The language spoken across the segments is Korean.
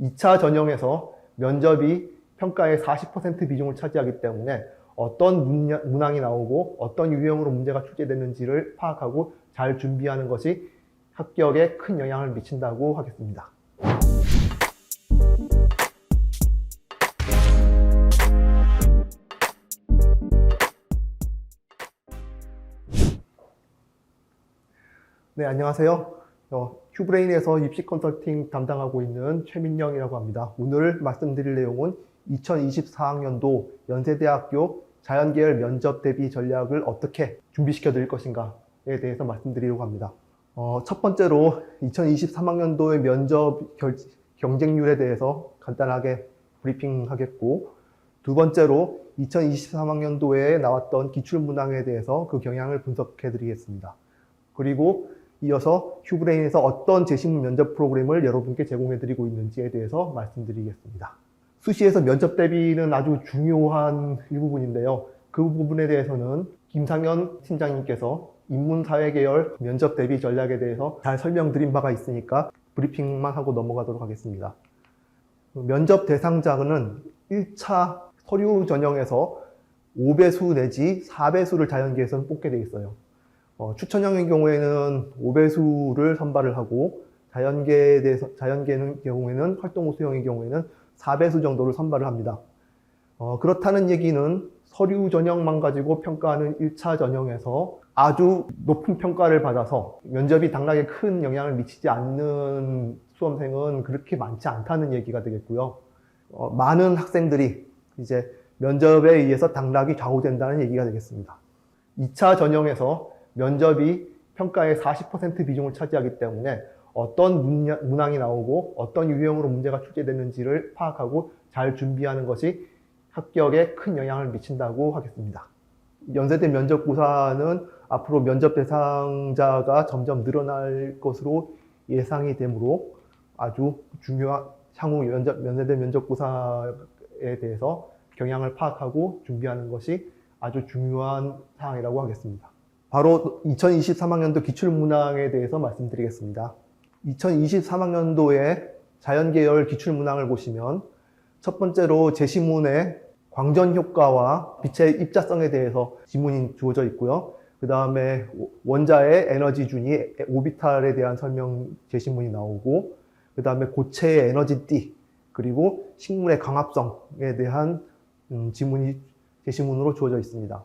2차 전형에서 면접이 평가의 40% 비중을 차지하기 때문에 어떤 문항이 나오고 어떤 유형으로 문제가 출제됐는지를 파악하고 잘 준비하는 것이 합격에 큰 영향을 미친다고 하겠습니다. 네, 안녕하세요. 휴브레인에서 입시 컨설팅 담당하고 있는 최민영이라고 합니다. 오늘 말씀드릴 내용은 2024학년도 연세대학교 자연계열 면접 대비 전략을 어떻게 준비시켜 드릴 것인가에 대해서 말씀드리려고 합니다. 첫 번째로 2023학년도의 면접 경쟁률에 대해서 간단하게 브리핑하겠고, 두 번째로 2023학년도에 나왔던 기출문항에 대해서 그 경향을 분석해 드리겠습니다. 그리고 이어서 휴브레인에서 어떤 제시문 면접 프로그램을 여러분께 제공해 드리고 있는지에 대해서 말씀드리겠습니다. 수시에서 면접 대비는 아주 중요한 일부분인데요. 그 부분에 대해서는 김상현 팀장님께서 인문사회계열 면접 대비 전략에 대해서 잘 설명드린 바가 있으니까 브리핑만 하고 넘어가도록 하겠습니다. 면접 대상자는 1차 서류 전형에서 5배수 내지 4배수를 자연계에서는 뽑게 되어 있어요. 추천형의 경우에는 5배수를 선발을 하고 자연계의 경우에는 활동 우수형의 경우에는 4배수 정도를 선발을 합니다. 그렇다는 얘기는 서류 전형만 가지고 평가하는 1차 전형에서 아주 높은 평가를 받아서 면접이 당락에 큰 영향을 미치지 않는 수험생은 그렇게 많지 않다는 얘기가 되겠고요. 많은 학생들이 이제 면접에 의해서 당락이 좌우된다는 얘기가 되겠습니다. 2차 전형에서 면접이 평가의 40% 비중을 차지하기 때문에 어떤 문항이 나오고 어떤 유형으로 문제가 출제됐는지를 파악하고 잘 준비하는 것이 합격에 큰 영향을 미친다고 하겠습니다. 연세대 면접고사는 앞으로 면접 대상자가 점점 늘어날 것으로 예상이 되므로 아주 중요한 향후 연세대 면접고사에 대해서 경향을 파악하고 준비하는 것이 아주 중요한 사항이라고 하겠습니다. 바로 2023학년도 기출문항에 대해서 말씀드리겠습니다. 2023학년도에 자연계열 기출문항을 보시면 첫 번째로 제시문에 광전효과와 빛의 입자성에 대해서 지문이 주어져 있고요. 그 다음에 원자의 에너지 준위 오비탈에 대한 설명 제시문이 나오고, 그 다음에 고체의 에너지 띠, 그리고 식물의 광합성에 대한 지문이 제시문으로 주어져 있습니다.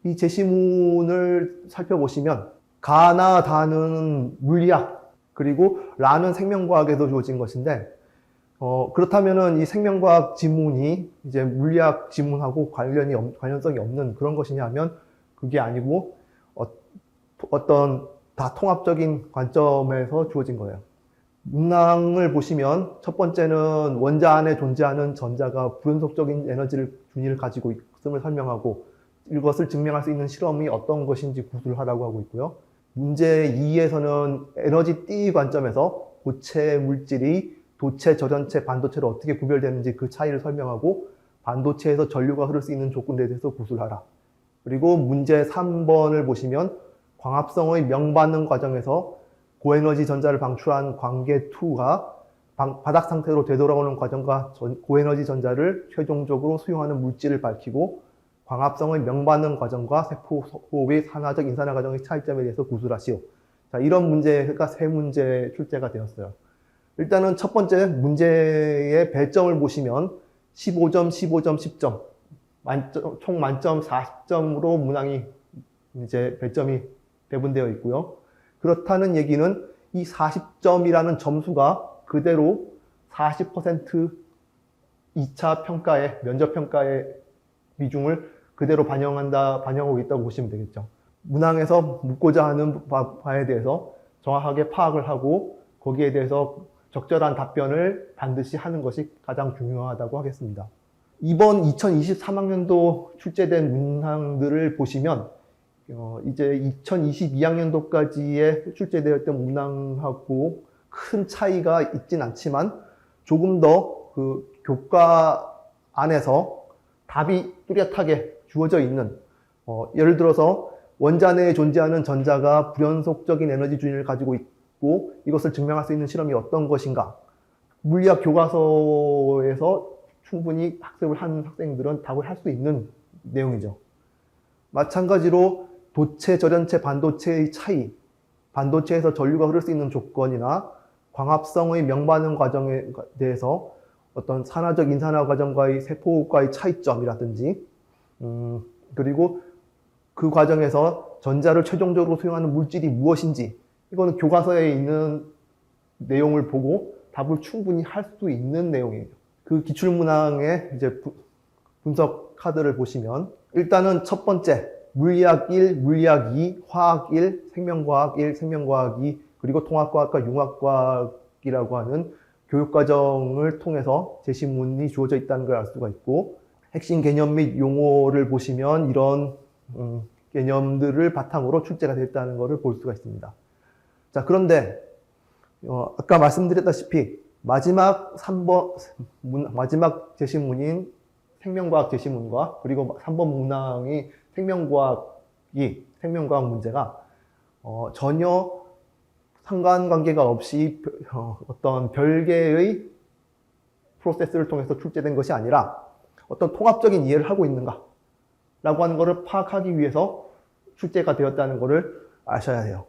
이 제시문을 살펴보시면 가나 다는 물리학, 그리고 라는 생명과학에서 주어진 것인데, 그렇다면은 이 생명과학 지문이 이제 물리학 지문하고 관련성이 없는 그런 것이냐면 그게 아니고 어떤 다 통합적인 관점에서 주어진 거예요. 문항을 보시면 첫 번째는 원자 안에 존재하는 전자가 불연속적인 준위를 가지고 있음을 설명하고, 이것을 증명할 수 있는 실험이 어떤 것인지 구술하라고 하고 있고요. 문제 2에서는 에너지 띠 관점에서 고체 물질이 도체, 저전체, 반도체로 어떻게 구별되는지 그 차이를 설명하고, 반도체에서 전류가 흐를 수 있는 조건에 대해서 구술하라. 그리고 문제 3번을 보시면 광합성의 명반응 과정에서 고에너지 전자를 방출한 광계2가 바닥 상태로 되돌아오는 과정과 고에너지 전자를 최종적으로 수용하는 물질을 밝히고, 광합성의 명반응 과정과 세포 호흡의 산화적 인산화 과정의 차이점에 대해서 구술하시오. 자, 이런 문제가 세 문제 출제가 되었어요. 일단은 첫 번째 문제의 배점을 보시면 15점, 15점, 10점, 총 만점 40점으로 문항이 이제 배점이 배분되어 있고요. 그렇다는 얘기는 이 40점이라는 점수가 그대로 40% 2차 평가의, 면접 평가의 비중을 그대로 반영하고 있다고 보시면 되겠죠. 문항에서 묻고자 하는 바에 대해서 정확하게 파악을 하고 거기에 대해서 적절한 답변을 반드시 하는 것이 가장 중요하다고 하겠습니다. 이번 2023학년도 출제된 문항들을 보시면 이제 2022학년도까지에 출제되었던 문항하고 큰 차이가 있진 않지만 조금 더 그 교과 안에서 답이 뚜렷하게 주어져 있는, 예를 들어서 원자 내에 존재하는 전자가 불연속적인 에너지 준위를 가지고 있고 이것을 증명할 수 있는 실험이 어떤 것인가, 물리학 교과서에서 충분히 학습을 한 학생들은 답을 할 수 있는 내용이죠. 마찬가지로 도체, 절연체, 반도체의 차이, 반도체에서 전류가 흐를 수 있는 조건이나 광합성의 명반응 과정에 대해서 어떤 산화적 인산화 과정과의 세포과의 차이점이라든지, 그리고 그 과정에서 전자를 최종적으로 수용하는 물질이 무엇인지, 이거는 교과서에 있는 내용을 보고 답을 충분히 할 수 있는 내용이에요. 그 기출문항의 이제 분석 카드를 보시면, 일단은 첫 번째, 물리학 1, 물리학 2, 화학 1, 생명과학 1, 생명과학 2, 그리고 통합과학과 융합과학이라고 하는 교육과정을 통해서 제시문이 주어져 있다는 걸 알 수가 있고, 핵심 개념 및 용어를 보시면 이런 개념들을 바탕으로 출제가 됐다는 것을 볼 수가 있습니다. 자, 그런데 아까 말씀드렸다시피 마지막 제시문인 생명과학 제시문과 그리고 3번 문항이 생명과학 문제가 전혀 상관관계가 없이 어떤 별개의 프로세스를 통해서 출제된 것이 아니라 어떤 통합적인 이해를 하고 있는가 라고 하는 것을 파악하기 위해서 출제가 되었다는 것을 아셔야 해요.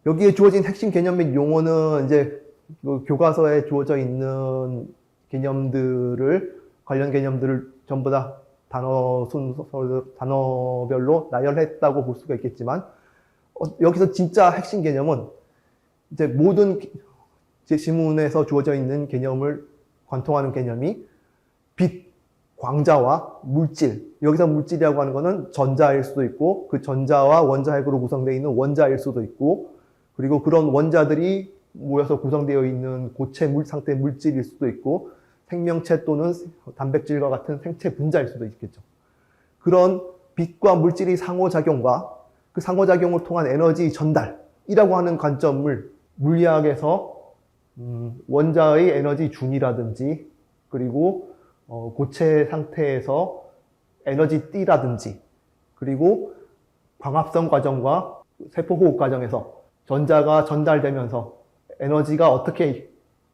여기에 주어진 핵심 개념 및 용어는 이제 그 교과서에 주어져 있는 관련 개념들을 전부 다 단어별로 나열했다고 볼 수가 있겠지만, 여기서 진짜 핵심 개념은 이제 모든 제시문에서 주어져 있는 개념을 관통하는 개념이 빛, 광자와 물질. 여기서 물질이라고 하는 것은 전자일 수도 있고, 그 전자와 원자핵으로 구성되어 있는 원자일 수도 있고, 그리고 그런 원자들이 모여서 구성되어 있는 고체 상태 물질일 수도 있고, 생명체 또는 단백질과 같은 생체 분자일 수도 있겠죠. 그런 빛과 물질의 상호작용과 그 상호작용을 통한 에너지 전달이라고 하는 관점을 물리학에서 원자의 에너지 준이라든지, 그리고 고체 상태에서 에너지 띠라든지, 그리고 광합성 과정과 세포호흡 과정에서 전자가 전달되면서 에너지가 어떻게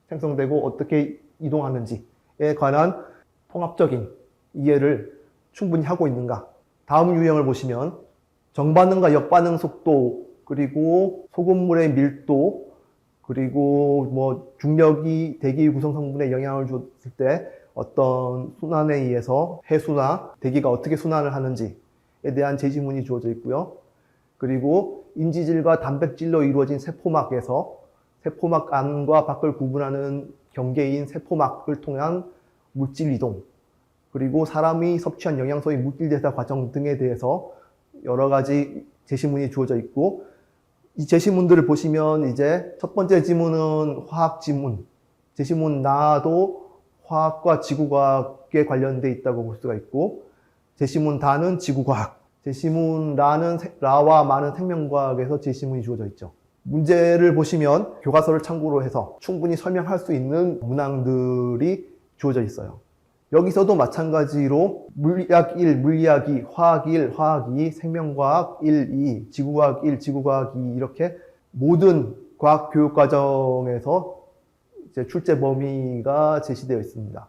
생성되고 어떻게 이동하는지에 관한 통합적인 이해를 충분히 하고 있는가. 다음 유형을 보시면 정반응과 역반응 속도, 그리고 소금물의 밀도, 그리고 뭐 중력이 대기 구성 성분에 영향을 줬을 때 어떤 순환에 의해서 해수나 대기가 어떻게 순환을 하는지에 대한 제시문이 주어져 있고요. 그리고 인지질과 단백질로 이루어진 세포막에서 세포막 안과 밖을 구분하는 경계인 세포막을 통한 물질 이동, 그리고 사람이 섭취한 영양소의 물질 대사 과정 등에 대해서 여러 가지 제시문이 주어져 있고, 이 제시문들을 보시면 이제 첫 번째 지문은 화학 지문, 제시문 나도 화학과 지구과학에 관련돼 있다고 볼 수가 있고, 제시문 다는 지구과학, 제시문 라와 마는 생명과학에서 제시문이 주어져 있죠. 문제를 보시면 교과서를 참고로 해서 충분히 설명할 수 있는 문항들이 주어져 있어요. 여기서도 마찬가지로 물리학 1, 물리학 2, 화학 1, 화학 2, 생명과학 1, 2, 지구과학 1, 지구과학 2 이렇게 모든 과학 교육 과정에서 이제 출제 범위가 제시되어 있습니다.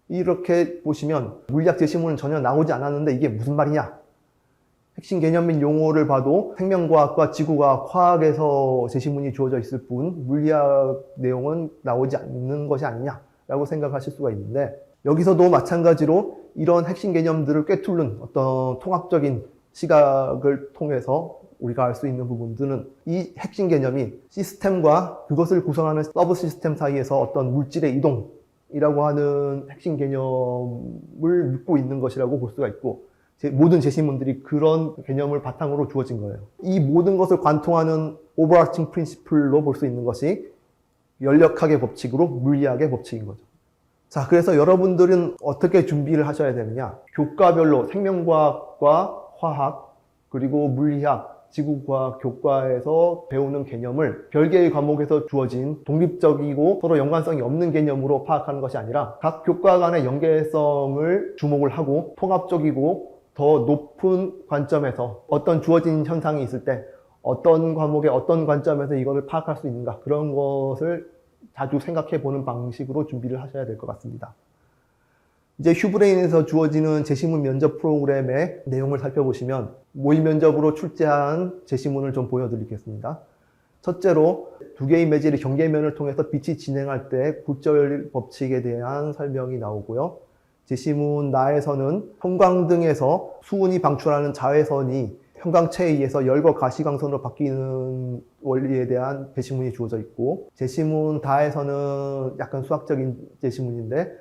이렇게 보시면 물리학 제시문은 전혀 나오지 않았는데 이게 무슨 말이냐? 핵심 개념 및 용어를 봐도 생명과학과 지구과학, 화학에서 제시문이 주어져 있을 뿐 물리학 내용은 나오지 않는 것이 아니냐라고 생각하실 수가 있는데, 여기서도 마찬가지로 이런 핵심 개념들을 꿰뚫는 어떤 통합적인 시각을 통해서 우리가 알 수 있는 부분들은 이 핵심 개념이 시스템과 그것을 구성하는 서브 시스템 사이에서 어떤 물질의 이동이라고 하는 핵심 개념을 믿고 있는 것이라고 볼 수가 있고, 모든 제시문들이 그런 개념을 바탕으로 주어진 거예요. 이 모든 것을 관통하는 오버아칭 프린시플로 볼 수 있는 것이 연력학의 법칙으로 물리학의 법칙인 거죠. 자, 그래서 여러분들은 어떻게 준비를 하셔야 되느냐? 교과별로 생명과학과 화학, 그리고 물리학, 지구과학 교과에서 배우는 개념을 별개의 과목에서 주어진 독립적이고 서로 연관성이 없는 개념으로 파악하는 것이 아니라 각 교과 간의 연계성을 주목을 하고 통합적이고 더 높은 관점에서 어떤 주어진 현상이 있을 때 어떤 과목의 어떤 관점에서 이거를 파악할 수 있는가, 그런 것을 자주 생각해 보는 방식으로 준비를 하셔야 될 것 같습니다. 이제 휴브레인에서 주어지는 제시문 면접 프로그램의 내용을 살펴보시면 모의 면접으로 출제한 제시문을 좀 보여드리겠습니다. 첫째로 두 개의 매질의 경계면을 통해서 빛이 진행할 때 굴절 법칙에 대한 설명이 나오고요. 제시문 나에서는 형광등에서 수은이 방출하는 자외선이 형광체에 의해서 열과 가시광선으로 바뀌는 원리에 대한 제시문이 주어져 있고, 제시문 다에서는 약간 수학적인 제시문인데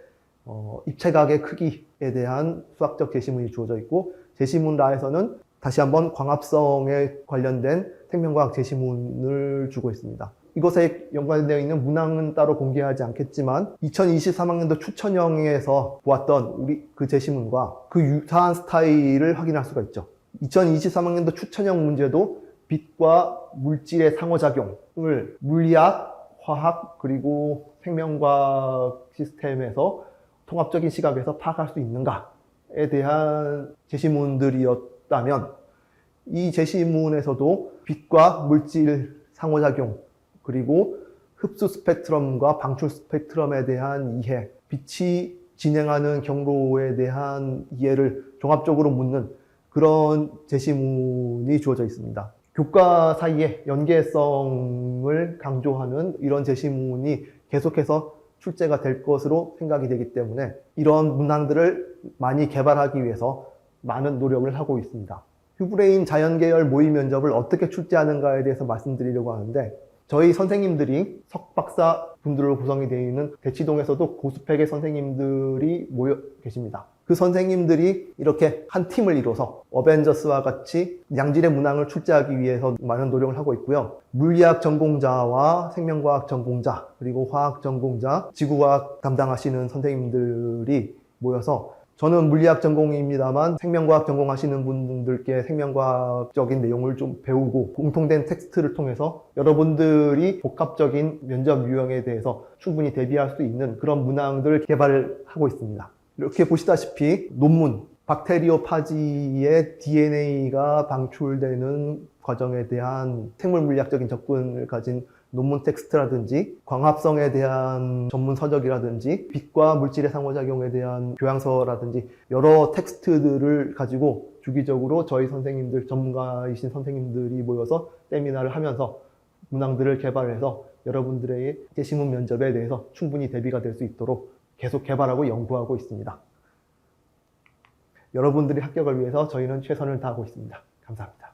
입체각의 크기에 대한 수학적 제시문이 주어져 있고, 제시문 라에서는 다시 한번 광합성에 관련된 생명과학 제시문을 주고 있습니다. 이것에 연관되어 있는 문항은 따로 공개하지 않겠지만 2023학년도 추천형에서 보았던 우리 그 제시문과 그 유사한 스타일을 확인할 수가 있죠. 2023학년도 추천형 문제도 빛과 물질의 상호작용을 물리학, 화학, 그리고 생명과학 시스템에서 통합적인 시각에서 파악할 수 있는가에 대한 제시문들이었다면, 이 제시문에서도 빛과 물질 상호작용, 그리고 흡수 스펙트럼과 방출 스펙트럼에 대한 이해, 빛이 진행하는 경로에 대한 이해를 종합적으로 묻는 그런 제시문이 주어져 있습니다. 교과 사이에 연계성을 강조하는 이런 제시문이 계속해서 출제가 될 것으로 생각이 되기 때문에 이런 문항들을 많이 개발하기 위해서 많은 노력을 하고 있습니다. 휴브레인 자연계열 모의 면접을 어떻게 출제하는가에 대해서 말씀드리려고 하는데, 저희 선생님들이 석박사 분들로 구성이 되어 있는 대치동에서도 고스펙의 선생님들이 모여 계십니다. 그 선생님들이 이렇게 한 팀을 이뤄서 어벤져스와 같이 양질의 문항을 출제하기 위해서 많은 노력을 하고 있고요. 물리학 전공자와 생명과학 전공자, 그리고 화학 전공자, 지구과학 담당하시는 선생님들이 모여서, 저는 물리학 전공입니다만 생명과학 전공하시는 분들께 생명과학적인 내용을 좀 배우고 공통된 텍스트를 통해서 여러분들이 복합적인 면접 유형에 대해서 충분히 대비할 수 있는 그런 문항들을 개발을 하고 있습니다. 이렇게 보시다시피 논문, 박테리오파지의 DNA가 방출되는 과정에 대한 생물물리학적인 접근을 가진 논문 텍스트라든지, 광합성에 대한 전문 서적이라든지, 빛과 물질의 상호작용에 대한 교양서라든지 여러 텍스트들을 가지고 주기적으로 저희 선생님들, 전문가이신 선생님들이 모여서 세미나를 하면서 문항들을 개발해서 여러분들의 제시문 면접에 대해서 충분히 대비가 될 수 있도록 계속 개발하고 연구하고 있습니다. 여러분들의 합격을 위해서 저희는 최선을 다하고 있습니다. 감사합니다.